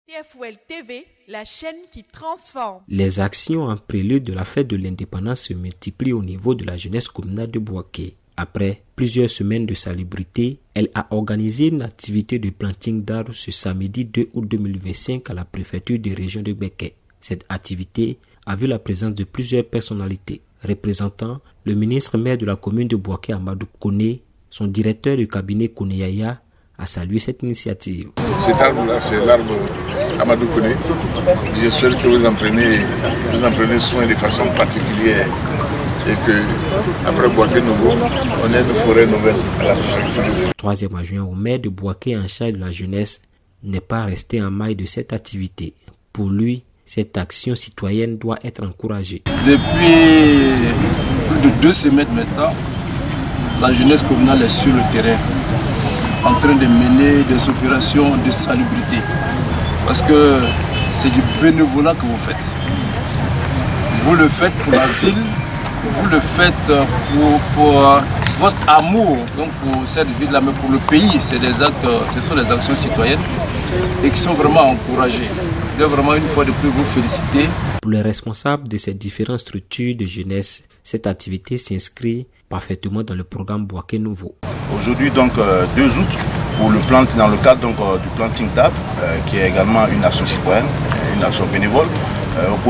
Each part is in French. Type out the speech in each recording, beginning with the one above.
TFOL TV, la chaîne qui transforme. Les actions en prélude de la fête de l'indépendance se multiplient au niveau de la jeunesse communale de Bouaké. Après plusieurs semaines de salubrité, elle a organisé une activité de planting d'arbres ce samedi 2 août 2025 à la préfecture de région de Békay. Cette activité a vu la présence de plusieurs personnalités, représentant le ministre maire de la commune de Bouaké, Amadou Koné, son directeur de cabinet Koné Yaya, a salué cette initiative. Cet arbre-là, c'est l'arbre Amadou Koné. Je souhaite que vous en preniez soin de façon particulière et que, après Bouaké Nouveau, on ait une forêt nouvelle à la préfecture. Troisième adjoint au maire de Bouaké en charge de la jeunesse n'est pas resté en maille de cette activité. Pour lui, cette action citoyenne doit être encouragée. Depuis plus de 2 semaines maintenant, la jeunesse communale est sur le terrain, en train de mener des opérations de salubrité. Parce que c'est du bénévolat que vous faites. Vous le faites pour la ville, vous le faites pour votre amour, donc pour cette ville-là, mais pour le pays. C'est des actes, ce sont des actions citoyennes et qui sont vraiment encouragées. Je dois vraiment une fois de plus vous féliciter. Pour les responsables de ces différentes structures de jeunesse, cette activité s'inscrit parfaitement dans le programme Bouaké Nouveau. Aujourd'hui, donc 2 août, pour le dans le cadre du planting d'arbres, qui est également une action citoyenne, une action bénévole,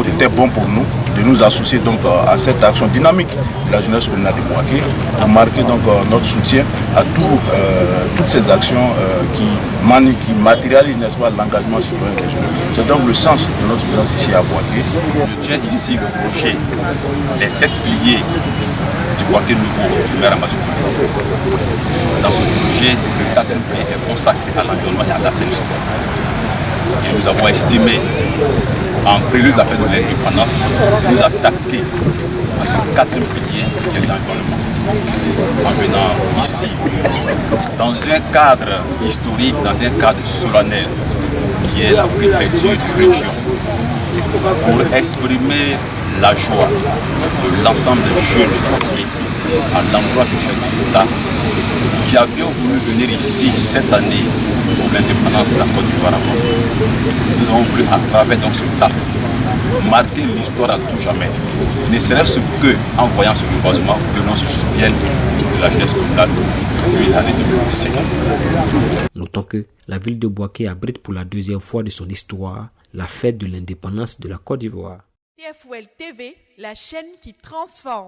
c'était bon pour nous de nous associer donc à cette action dynamique de la jeunesse communale de Bouaké pour marquer donc notre soutien à toutes ces actions qui matérialisent, n'est-ce pas, l'engagement citoyen des jeunes. C'est donc le sens de notre présence ici à Bouaké. Je tiens ici le projet des 7 piliers du Bouaké Nouveau du maire Amadou Koné. Dans ce projet, le 4e pilier est consacré à l'environnement et à l'assainissement. Et nous avons estimé, en prélude de la fête de l'indépendance, nous attaquer à ce 4e pilier qui est l'environnement. En venant ici, dans un cadre historique, dans un cadre solennel, qui est la préfecture de région, pour exprimer la joie de l'ensemble des jeunes de Bouaké à l'endroit du chef de l'État qui a bien voulu venir ici cette année pour l'indépendance de la Côte d'Ivoire. Nous avons voulu, à travers donc ce date, marquer l'histoire à tout jamais. Ne serait-ce qu'en voyant ce reboisement que l'on se souvienne de la jeunesse communale depuis l'année 2017. Notons que la ville de Bouaké abrite pour la 2e fois de son histoire la fête de l'indépendance de la Côte d'Ivoire. TFOL TV, la chaîne qui transforme.